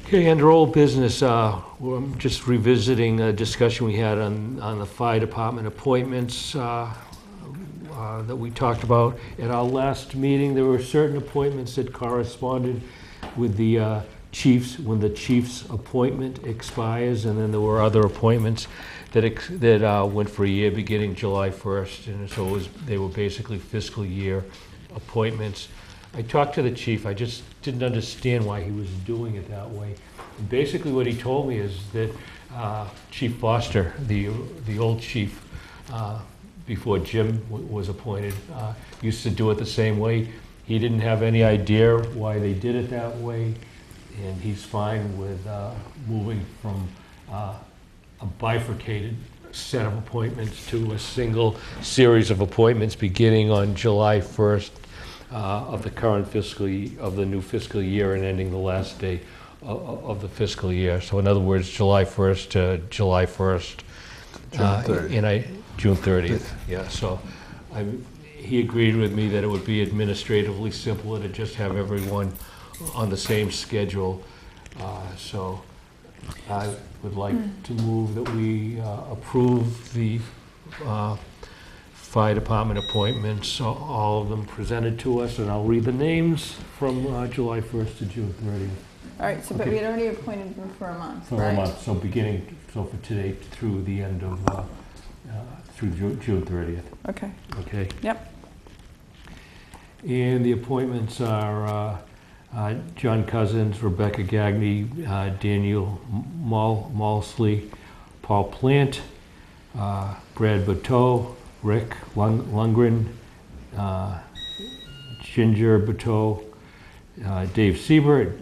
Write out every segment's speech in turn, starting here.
Okay, under old business, I'm just revisiting a discussion we had on the fire department appointments that we talked about. At our last meeting, there were certain appointments that corresponded with the chiefs, when the chief's appointment expires, and then there were other appointments that went for a year beginning July 1st, and so they were basically fiscal year appointments. I talked to the chief. I just didn't understand why he was doing it that way. And basically what he told me is that Chief Foster, the old chief, before Jim was appointed, used to do it the same way. He didn't have any idea why they did it that way, and he's fine with moving from a bifurcated set of appointments to a single series of appointments beginning on July 1st of the current of the new fiscal year and ending the last day of the fiscal year. So in other words, July 1st to July 1st. June 30th, yeah. So he agreed with me that it would be administratively simpler to just have everyone on the same schedule. So I would like to move that we approve the fire department appointments, all of them presented to us, and I'll read the names from July 1st to June 30th. All right, so, but we had already appointed them for a month, For right? a month, so for today through the end of, through June 30th. Okay. Okay? Yep. And the appointments are John Cousins, Rebecca Gagney, Daniel Malsley, Paul Plant, Brad Bateau, Rick Lundgren, Ginger Bateau, Dave Siebert,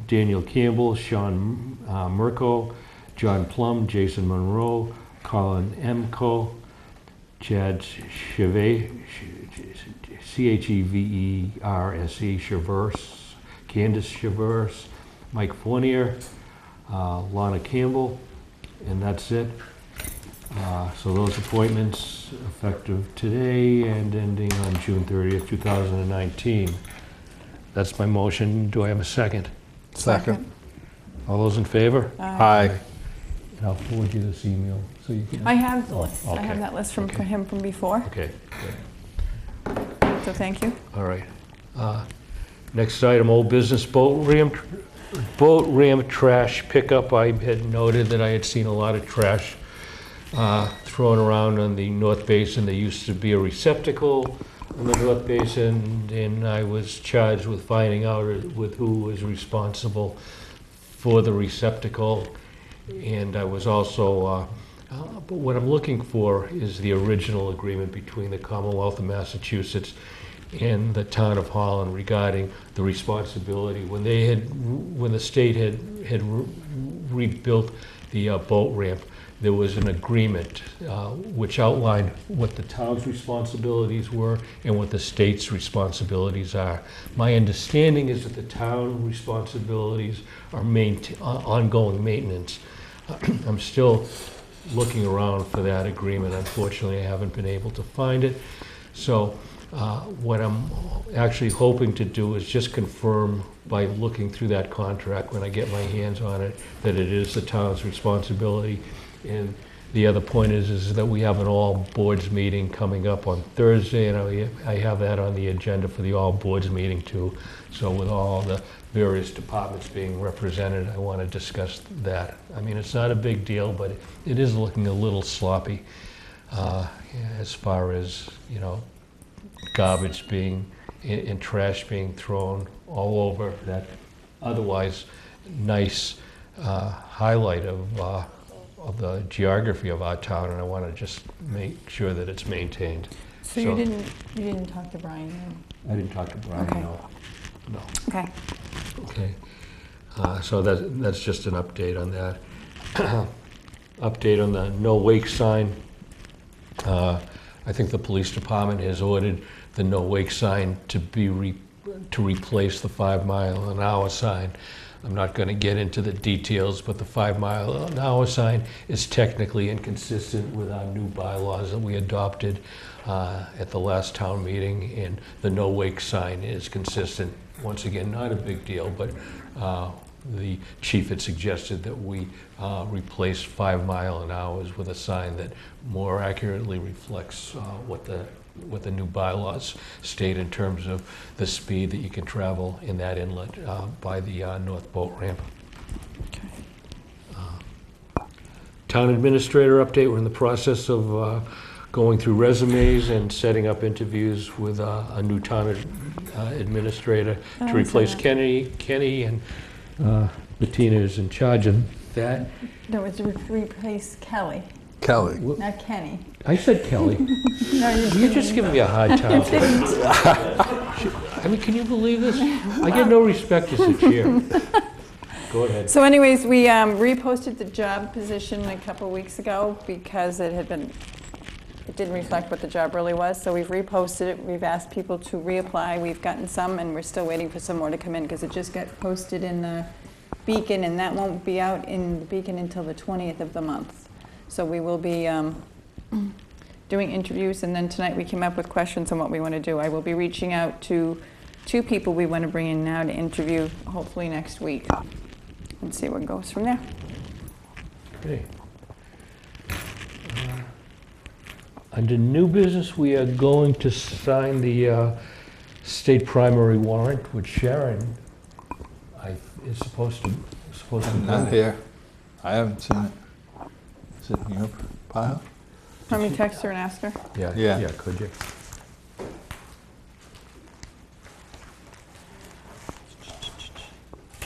Daniel Campbell, Sean Mirko, John Plum, Jason Monroe, Colin Emco, Chad Cheverse, Cheverse, Cheverse, Candace Cheverse, Mike Fournier, Lana Campbell, and that's it. So those appointments effective today and ending on June 30th, 2019. That's my motion. Do I have a second? Second. All those in favor? Aye. And I'll forward you this email so you can. I have the list. okay. I have that list from Okay. him from before, Okay, good. so thank you. All right. Next item, old business boat ramp trash pickup. I had noted that I had seen a lot of trash thrown around on the North Basin. There used to be a receptacle on the North Basin, and I was charged with finding out with who was responsible for the receptacle. And I was also, but what I'm looking for is the original agreement between the Commonwealth of Massachusetts and the town of Holland regarding the responsibility. When the state had rebuilt the boat ramp, there was an agreement which outlined what the town's responsibilities were and what the state's responsibilities are. My understanding is that the town responsibilities are ongoing maintenance. I'm still looking around for that agreement. Unfortunately, I haven't been able to find it. So what I'm actually hoping to do is just confirm by looking through that contract when I get my hands on it that it is the town's responsibility. And the other point is that we have an all boards meeting coming up on Thursday, and I have that on the agenda for the all boards meeting too. So with all the various departments being represented, I want to discuss that. I mean, it's not a big deal, but it is looking a little sloppy as far as, you know, garbage being and trash being thrown all over that otherwise nice highlight of the geography of our town, and I want to just make sure that it's maintained. So you didn't talk to Brian then? I didn't talk to Brian, Okay. no. Okay. Okay. So that's just an update on that. Update on the no wake sign. I think the police department has ordered the no wake sign to replace the 5 mile an hour sign. I'm not going to get into the details, but the 5 mile an hour sign is technically inconsistent with our new bylaws that we adopted at the last town meeting, and the no wake sign is consistent. Once again, not a big deal, but the chief had suggested that we replace 5 mile an hour with a sign that more accurately reflects what the new bylaws state in terms of the speed that you can travel in that inlet by the north boat ramp. Town administrator update. We're in the process of going through resumes and setting up interviews with a new town administrator to replace Kenny, and Bettina is in charge of that. No, it's replace Kelly, Kelly. not Kenny. I said Kelly. No, You're just giving me a hard time. I mean, can you believe this? I get no respect as a chair. Go ahead. So anyways, we reposted the job position a couple weeks ago because it didn't reflect what the job really was. So we've reposted it. We've asked people to reapply. We've gotten some, and we're still waiting for some more to come in because it just got posted in the Beacon, and that won't be out in the Beacon until the 20th of the month. So we will be doing interviews, and then tonight we came up with questions on what we want to do. I will be reaching out to 2 people we want to bring in now to interview, hopefully next week, and see what goes from there. Okay. Under new business, we are going to sign the state primary warrant, which Sharon is supposed to Not here. I haven't seen it. Is it in your pile? Let me text her and ask her. Yeah. Could you?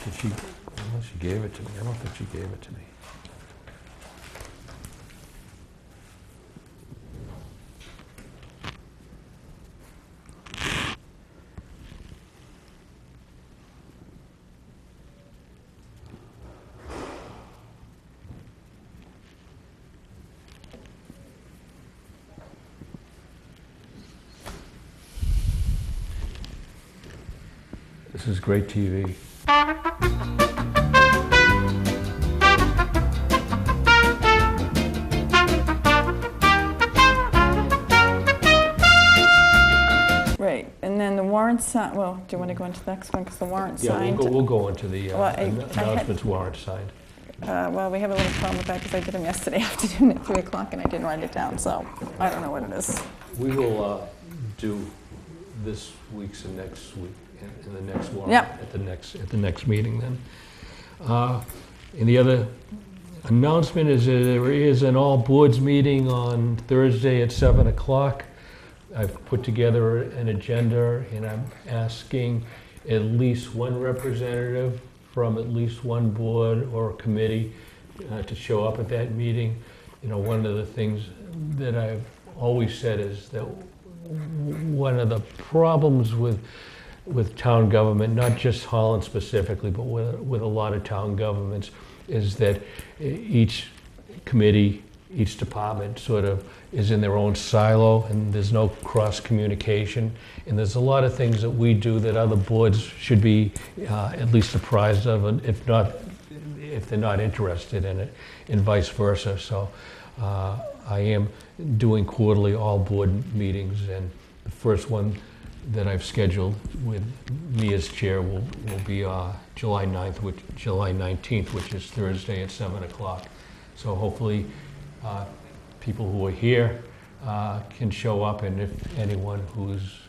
Did she, unless she gave it to me, I don't think she gave it to me. This is great TV. Right, and then the warrant sign, well, do you want to go into the next one, because the warrant signed? We'll go into the Well, I had- announcements warrant signed. Well, we have a little problem with that, because I did them yesterday afternoon at 3 o'clock, and I didn't write it down, so I don't know what it is. We will do this week's and next week, in the next warrant, Yep. at the next meeting then. And the other announcement is that there is an all boards meeting on Thursday at 7 o'clock. I've put together an agenda, and I'm asking at least one representative from at least one board or committee to show up at that meeting. You know, one of the things that I've always said is that one of the problems with town government, not just Holland specifically, but with a lot of town governments, is that each committee, each department sort of is in their own silo, and there's no cross communication. And there's a lot of things that we do that other boards should be at least apprised of, and if they're not interested in it, and vice versa. So I am doing quarterly all board meetings, and the first one that I've scheduled with me as chair will be July 19th, which is Thursday at 7 o'clock. So hopefully people who are here can show up, and if anyone who's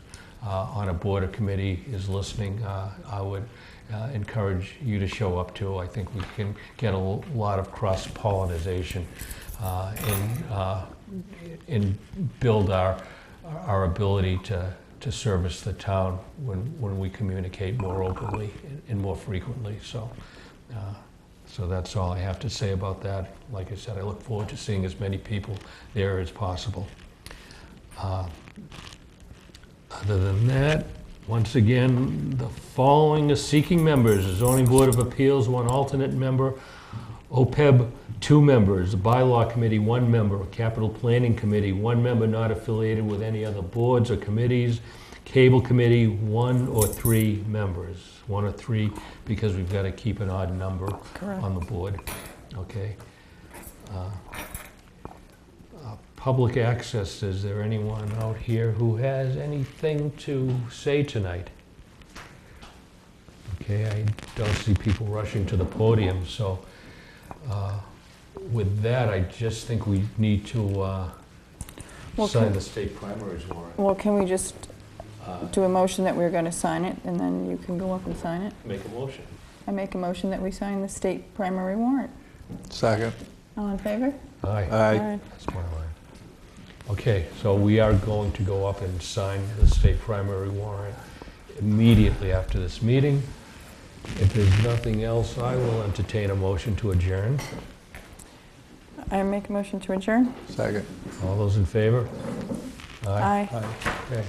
on a board or committee is listening, I would encourage you to show up too. I think we can get a lot of cross-pollination and build our ability to service the town when we communicate more openly and more frequently. So that's all I have to say about that. Like I said, I look forward to seeing as many people there as possible. Other than that, once again, the following is seeking members: the Zoning Board of Appeals, 1 alternate member; OPEB, 2 members; the Bylaw Committee, 1 member; Capital Planning Committee, 1 member not affiliated with any other boards or committees; Cable Committee, 1 or 3 members. 1 or 3, because we've got to keep an odd number on the board. Okay. Public access, is there anyone out here who has anything to say tonight? Okay. Okay, I don't see people rushing to the podium, so with that, I just think we need to Well, sign can- the state primaries warrant. Well, can we just do a motion that we're going to sign it, and then you can go up and sign it? Make a motion. I make a motion that we sign the state primary warrant. Second. All in favor? Aye. Aye. That's my line. Okay, so we are going to go up and sign the state primary warrant immediately after this meeting. If there's nothing else, I will entertain a motion to adjourn. I make a motion to adjourn. Second. All those in favor? Aye. Aye. Okay.